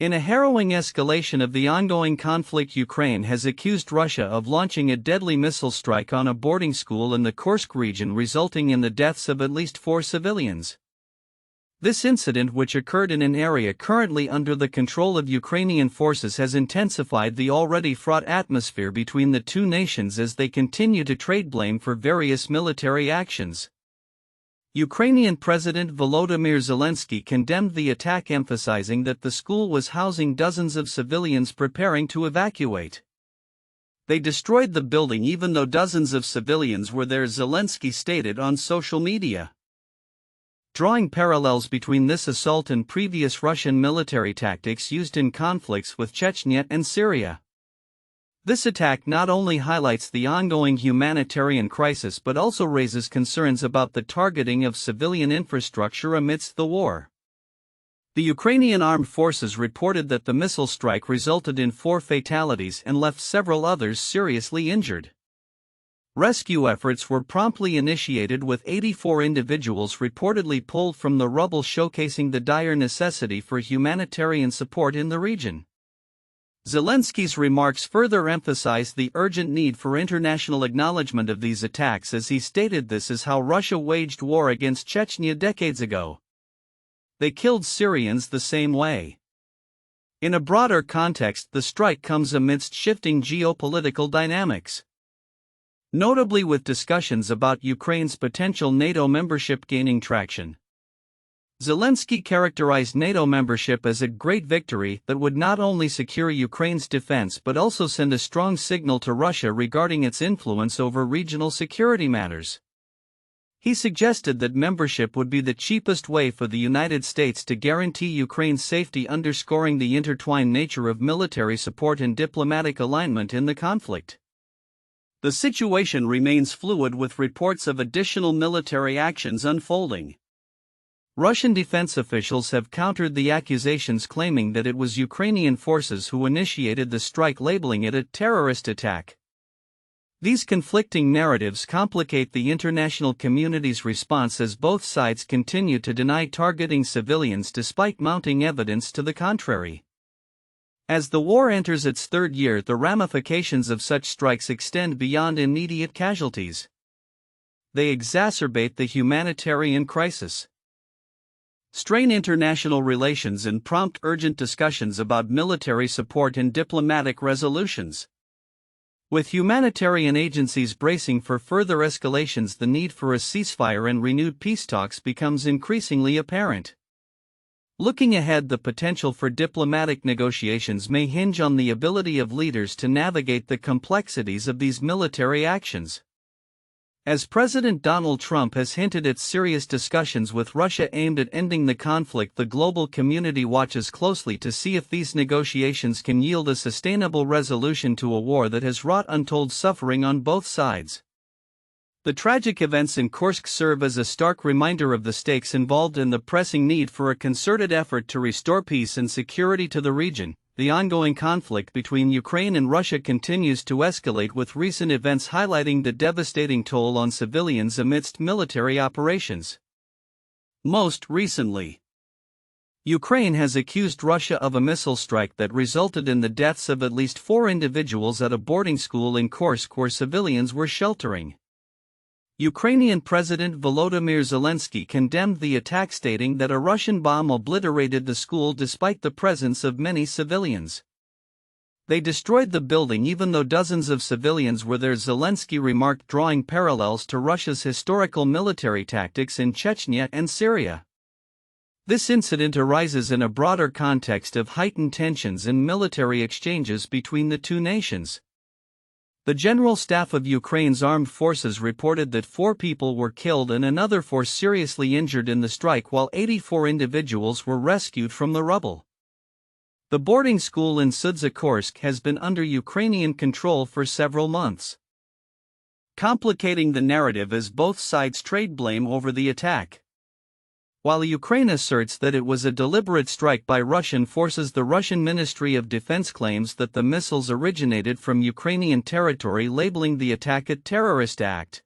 In a harrowing escalation of the ongoing conflict, Ukraine has accused Russia of launching a deadly missile strike on a boarding school in the Kursk region, resulting in the deaths of at least 4 civilians. This incident, which occurred in an area currently under the control of Ukrainian forces, has intensified the already fraught atmosphere between the two nations as they continue to trade blame for various military actions. Ukrainian President Volodymyr Zelensky condemned the attack, emphasizing that the school was housing dozens of civilians preparing to evacuate. "They destroyed the building even though dozens of civilians were there," Zelensky stated on social media. Drawing parallels between this assault and previous Russian military tactics used in conflicts with Chechnya and Syria. This attack not only highlights the ongoing humanitarian crisis but also raises concerns about the targeting of civilian infrastructure amidst the war. The Ukrainian armed forces reported that the missile strike resulted in 4 fatalities and left several others seriously injured. Rescue efforts were promptly initiated, with 84 individuals reportedly pulled from the rubble, showcasing the dire necessity for humanitarian support in the region. Zelensky's remarks further emphasized the urgent need for international acknowledgement of these attacks, as he stated, "This is how Russia waged war against Chechnya decades ago. They killed Syrians the same way." In a broader context, the strike comes amidst shifting geopolitical dynamics, notably with discussions about Ukraine's potential NATO membership gaining traction. Zelensky characterized NATO membership as a great victory that would not only secure Ukraine's defense but also send a strong signal to Russia regarding its influence over regional security matters. He suggested that membership would be the cheapest way for the United States to guarantee Ukraine's safety, underscoring the intertwined nature of military support and diplomatic alignment in the conflict. The situation remains fluid, with reports of additional military actions unfolding. Russian defense officials have countered the accusations, claiming that it was Ukrainian forces who initiated the strike, labeling it a terrorist attack. These conflicting narratives complicate the international community's response, as both sides continue to deny targeting civilians despite mounting evidence to the contrary. As the war enters its 3rd year, the ramifications of such strikes extend beyond immediate casualties. They exacerbate the humanitarian crisis, strain international relations, and prompt urgent discussions about military support and diplomatic resolutions. With humanitarian agencies bracing for further escalations, the need for a ceasefire and renewed peace talks becomes increasingly apparent. Looking ahead, the potential for diplomatic negotiations may hinge on the ability of leaders to navigate the complexities of these military actions. As President Donald Trump has hinted at serious discussions with Russia aimed at ending the conflict, the global community watches closely to see if these negotiations can yield a sustainable resolution to a war that has wrought untold suffering on both sides. The tragic events in Kursk serve as a stark reminder of the stakes involved and the pressing need for a concerted effort to restore peace and security to the region. The ongoing conflict between Ukraine and Russia continues to escalate, with recent events highlighting the devastating toll on civilians amidst military operations. Most recently, Ukraine has accused Russia of a missile strike that resulted in the deaths of at least 4 individuals at a boarding school in Kursk where civilians were sheltering. Ukrainian President Volodymyr Zelensky condemned the attack, stating that a Russian bomb obliterated the school despite the presence of many civilians. "They destroyed the building even though dozens of civilians were there," Zelensky remarked, drawing parallels to Russia's historical military tactics in Chechnya and Syria. This incident arises in a broader context of heightened tensions and military exchanges between the two nations. The General Staff of Ukraine's armed forces reported that 4 people were killed and another 4 seriously injured in the strike, while 84 individuals were rescued from the rubble. The boarding school in Kursk has been under Ukrainian control for several months, complicating the narrative as both sides trade blame over the attack. While Ukraine asserts that it was a deliberate strike by Russian forces, the Russian Ministry of Defense claims that the missiles originated from Ukrainian territory, labeling the attack a terrorist act.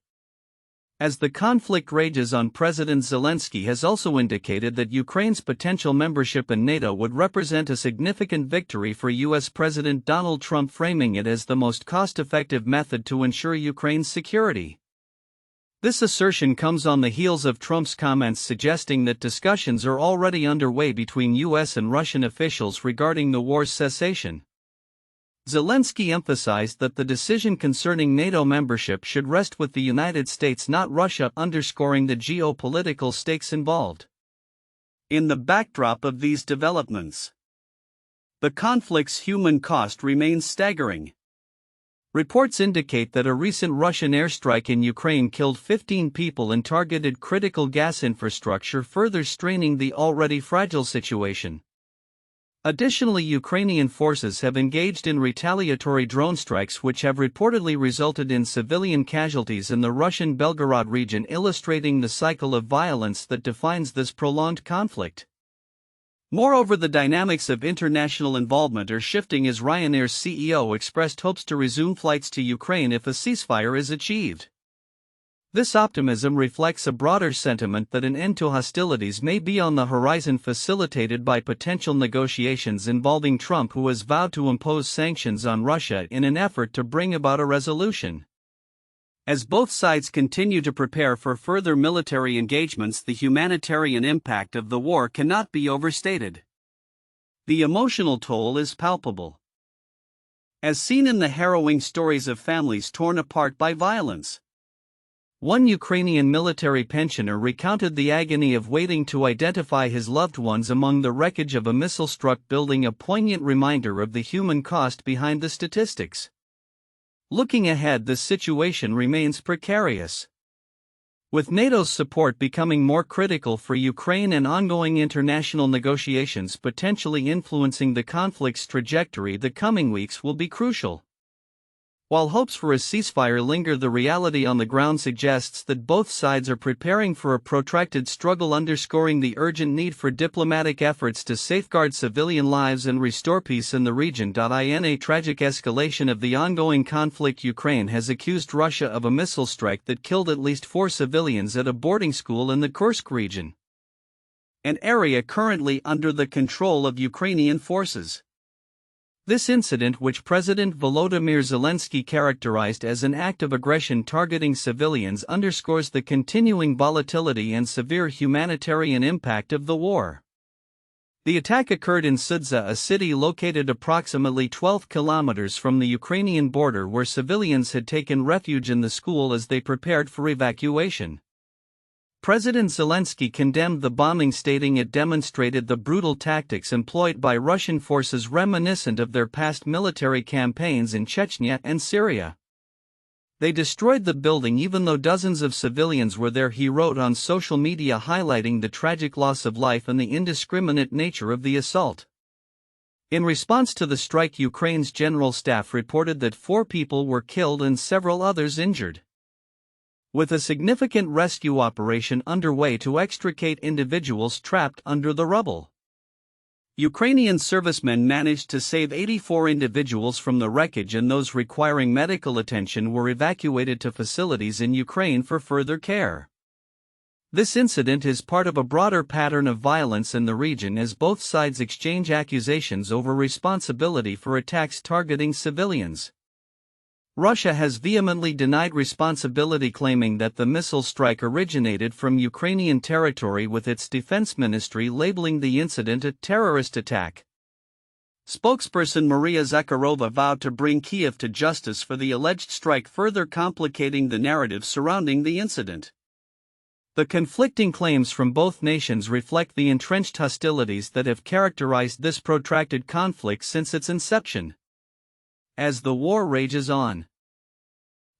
As the conflict rages on, President Zelensky has also indicated that Ukraine's potential membership in NATO would represent a significant victory for U.S. President Donald Trump, framing it as the most cost-effective method to ensure Ukraine's security. This assertion comes on the heels of Trump's comments suggesting that discussions are already underway between U.S. and Russian officials regarding the war's cessation. Zelensky emphasized that the decision concerning NATO membership should rest with the United States, not Russia, underscoring the geopolitical stakes involved. In the backdrop of these developments, the conflict's human cost remains staggering. Reports indicate that a recent Russian airstrike in Ukraine killed 15 people and targeted critical gas infrastructure, further straining the already fragile situation. Additionally, Ukrainian forces have engaged in retaliatory drone strikes which have reportedly resulted in civilian casualties in the Russian Belgorod region, illustrating the cycle of violence that defines this prolonged conflict. Moreover, the dynamics of international involvement are shifting as Ryanair's CEO expressed hopes to resume flights to Ukraine if a ceasefire is achieved. This optimism reflects a broader sentiment that an end to hostilities may be on the horizon, facilitated by potential negotiations involving Trump, who has vowed to impose sanctions on Russia in an effort to bring about a resolution. As both sides continue to prepare for further military engagements, the humanitarian impact of the war cannot be overstated. The emotional toll is palpable, as seen in the harrowing stories of families torn apart by violence. One Ukrainian military pensioner recounted the agony of waiting to identify his loved ones among the wreckage of a missile-struck building, a poignant reminder of the human cost behind the statistics. Looking ahead, the situation remains precarious. With NATO's support becoming more critical for Ukraine and ongoing international negotiations potentially influencing the conflict's trajectory, the coming weeks will be crucial. While hopes for a ceasefire linger, the reality on the ground suggests that both sides are preparing for a protracted struggle, underscoring the urgent need for diplomatic efforts to safeguard civilian lives and restore peace in the region. In a tragic escalation of the ongoing conflict, Ukraine has accused Russia of a missile strike that killed at least 4 civilians at a boarding school in the Kursk region, an area currently under the control of Ukrainian forces. This incident, which President Volodymyr Zelensky characterized as an act of aggression targeting civilians, underscores the continuing volatility and severe humanitarian impact of the war. The attack occurred in Sudza, a city located approximately 12 kilometers from the Ukrainian border, where civilians had taken refuge in the school as they prepared for evacuation. President Zelensky condemned the bombing, stating it demonstrated the brutal tactics employed by Russian forces, reminiscent of their past military campaigns in Chechnya and Syria. They destroyed the building even though dozens of civilians were there, he wrote on social media, highlighting the tragic loss of life and the indiscriminate nature of the assault. In response to the strike, Ukraine's general staff reported that 4 people were killed and several others injured, with a significant rescue operation underway to extricate individuals trapped under the rubble. Ukrainian servicemen managed to save 84 individuals from the wreckage, and those requiring medical attention were evacuated to facilities in Ukraine for further care. This incident is part of a broader pattern of violence in the region, as both sides exchange accusations over responsibility for attacks targeting civilians. Russia has vehemently denied responsibility, claiming that the missile strike originated from Ukrainian territory, with its defense ministry labeling the incident a terrorist attack. Spokesperson Maria Zakharova vowed to bring Kiev to justice for the alleged strike, further complicating the narrative surrounding the incident. The conflicting claims from both nations reflect the entrenched hostilities that have characterized this protracted conflict since its inception. As the war rages on,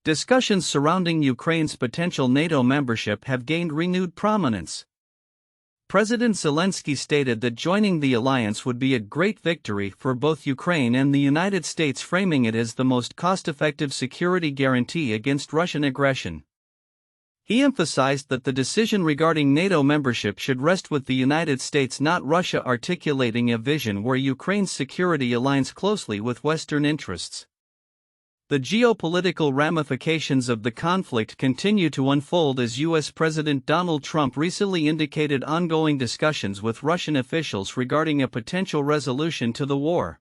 discussions surrounding Ukraine's potential NATO membership have gained renewed prominence. President Zelensky stated that joining the alliance would be a great victory for both Ukraine and the United States, framing it as the most cost-effective security guarantee against Russian aggression. He emphasized that the decision regarding NATO membership should rest with the United States, not Russia, articulating a vision where Ukraine's security aligns closely with Western interests. The geopolitical ramifications of the conflict continue to unfold as U.S. President Donald Trump recently indicated ongoing discussions with Russian officials regarding a potential resolution to the war.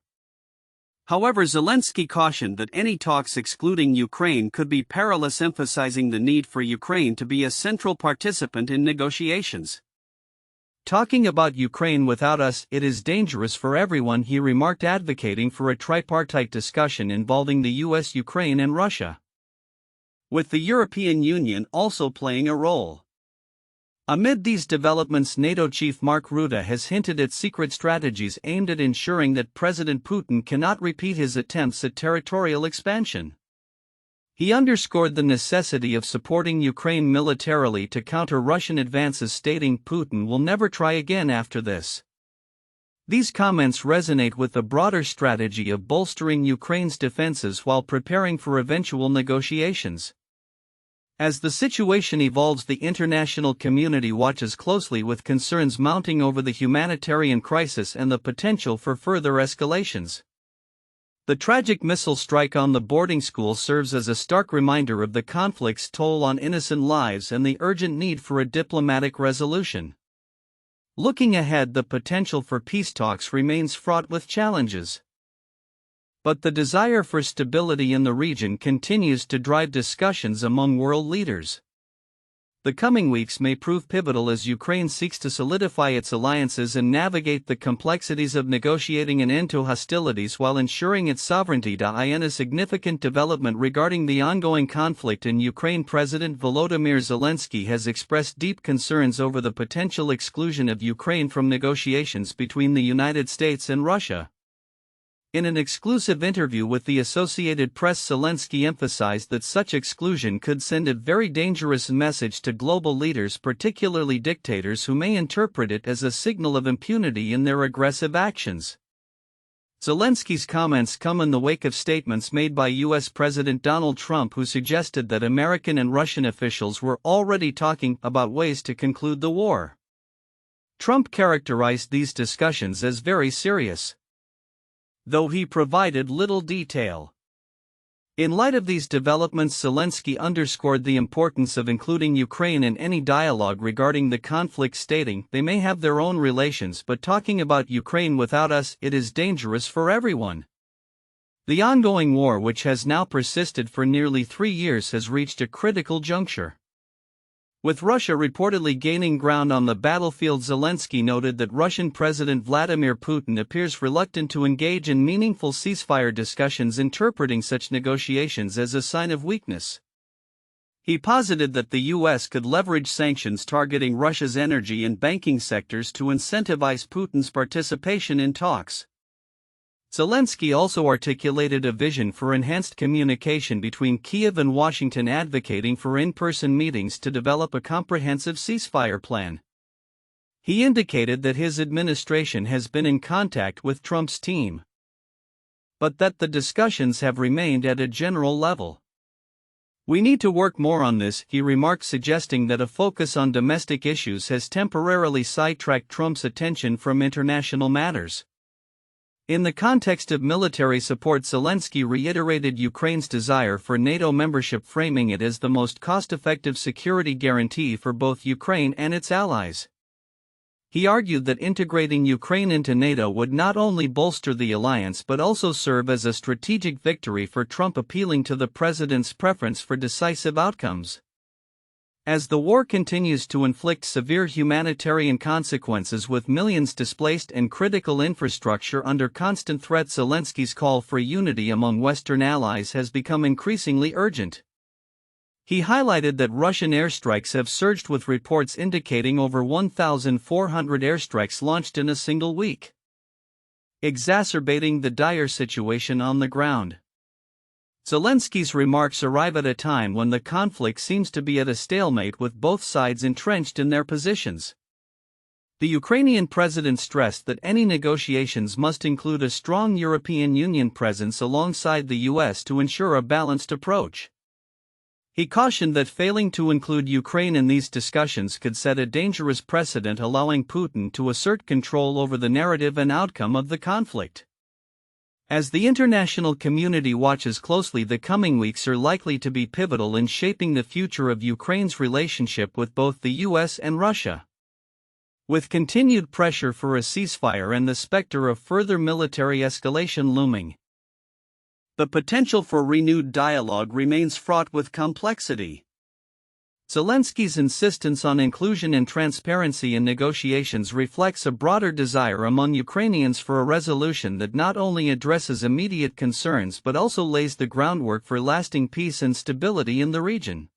However, Zelensky cautioned that any talks excluding Ukraine could be perilous, emphasizing the need for Ukraine to be a central participant in negotiations. "Talking about Ukraine without us, it is dangerous for everyone," he remarked, advocating for a tripartite discussion involving the US, Ukraine, and Russia, with the European Union also playing a role. Amid these developments, NATO chief Mark Rutte has hinted at secret strategies aimed at ensuring that President Putin cannot repeat his attempts at territorial expansion. He underscored the necessity of supporting Ukraine militarily to counter Russian advances, stating Putin will never try again after this. These comments resonate with the broader strategy of bolstering Ukraine's defenses while preparing for eventual negotiations. As the situation evolves, the international community watches closely, with concerns mounting over the humanitarian crisis and the potential for further escalations. The tragic missile strike on the boarding school serves as a stark reminder of the conflict's toll on innocent lives and the urgent need for a diplomatic resolution. Looking ahead, the potential for peace talks remains fraught with challenges. But the desire for stability in the region continues to drive discussions among world leaders. The coming weeks may prove pivotal as Ukraine seeks to solidify its alliances and navigate the complexities of negotiating an end to hostilities while ensuring its sovereignty. In a significant development regarding the ongoing conflict in Ukraine, President Volodymyr Zelensky has expressed deep concerns over the potential exclusion of Ukraine from negotiations between the United States and Russia. In an exclusive interview with the Associated Press, Zelensky emphasized that such exclusion could send a very dangerous message to global leaders, particularly dictators, who may interpret it as a signal of impunity in their aggressive actions. Zelensky's comments come in the wake of statements made by U.S. President Donald Trump, who suggested that American and Russian officials were already talking about ways to conclude the war. Trump characterized these discussions as very serious, though he provided little detail. In light of these developments, Zelensky underscored the importance of including Ukraine in any dialogue regarding the conflict, stating, "They may have their own relations, but talking about Ukraine without us, it is dangerous for everyone." The ongoing war, which has now persisted for nearly 3 years, has reached a critical juncture, with Russia reportedly gaining ground on the battlefield. Zelensky noted that Russian President Vladimir Putin appears reluctant to engage in meaningful ceasefire discussions, interpreting such negotiations as a sign of weakness. He posited that the U.S. could leverage sanctions targeting Russia's energy and banking sectors to incentivize Putin's participation in talks. Zelensky also articulated a vision for enhanced communication between Kiev and Washington, advocating for in-person meetings to develop a comprehensive ceasefire plan. He indicated that his administration has been in contact with Trump's team, but that the discussions have remained at a general level. "We need to work more on this," he remarked, suggesting that a focus on domestic issues has temporarily sidetracked Trump's attention from international matters. In the context of military support, Zelensky reiterated Ukraine's desire for NATO membership, framing it as the most cost-effective security guarantee for both Ukraine and its allies. He argued that integrating Ukraine into NATO would not only bolster the alliance but also serve as a strategic victory for Trump, appealing to the president's preference for decisive outcomes. As the war continues to inflict severe humanitarian consequences, with millions displaced and critical infrastructure under constant threat, Zelensky's call for unity among Western allies has become increasingly urgent. He highlighted that Russian airstrikes have surged, with reports indicating over 1,400 airstrikes launched in a single week, exacerbating the dire situation on the ground. Zelensky's remarks arrive at a time when the conflict seems to be at a stalemate, with both sides entrenched in their positions. The Ukrainian president stressed that any negotiations must include a strong European Union presence alongside the US to ensure a balanced approach. He cautioned that failing to include Ukraine in these discussions could set a dangerous precedent, allowing Putin to assert control over the narrative and outcome of the conflict. As the international community watches closely, the coming weeks are likely to be pivotal in shaping the future of Ukraine's relationship with both the US and Russia. With continued pressure for a ceasefire and the specter of further military escalation looming, the potential for renewed dialogue remains fraught with complexity. Zelensky's insistence on inclusion and transparency in negotiations reflects a broader desire among Ukrainians for a resolution that not only addresses immediate concerns but also lays the groundwork for lasting peace and stability in the region.